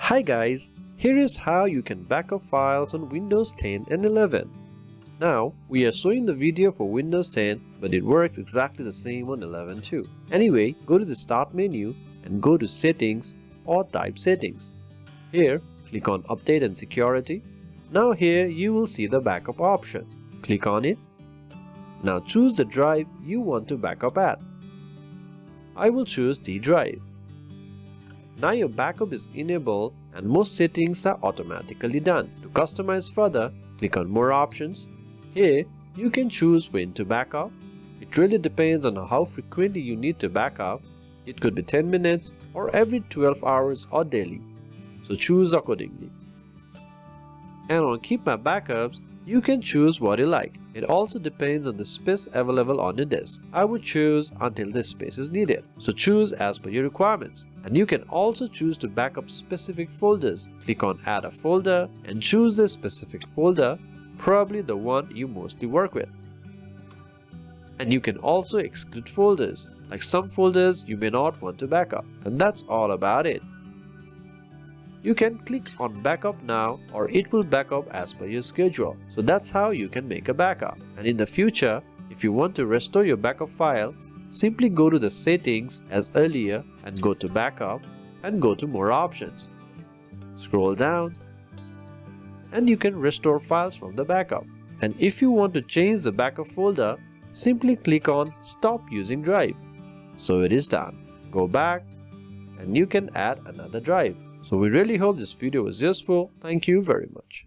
Hi guys, here is how you can backup files on Windows 10 and 11. Now, we are showing the video for Windows 10, but it works exactly the same on 11 too. Anyway, go to the Start menu and go to Settings or type Settings. Here, click on Update and Security. Now here you will see the backup option. Click on it. Now choose the drive you want to backup at. I will choose D drive. Now your backup is enabled and most settings are automatically done. To customize further, click on More Options. Here, you can choose when to backup. It really depends on how frequently you need to backup. It could be 10 minutes or every 12 hours or daily. So choose accordingly. And on Keep My Backups, you can choose what you like. It also depends on the space available on your disk. I would choose until this space is needed. So choose as per your requirements. And you can also choose to backup specific folders. Click on Add a Folder and choose the specific folder, probably the one you mostly work with. And you can also exclude folders, like some folders you may not want to backup. And that's all about it. You can click on Backup Now or it will backup as per your schedule. So that's how you can make a backup. And in the future, if you want to restore your backup file, simply go to the Settings as earlier and go to Backup and go to More Options. Scroll down and you can restore files from the backup. And if you want to change the backup folder, simply click on Stop Using Drive. So it is done. Go back and you can add another drive. So we really hope this video was useful. Thank you very much.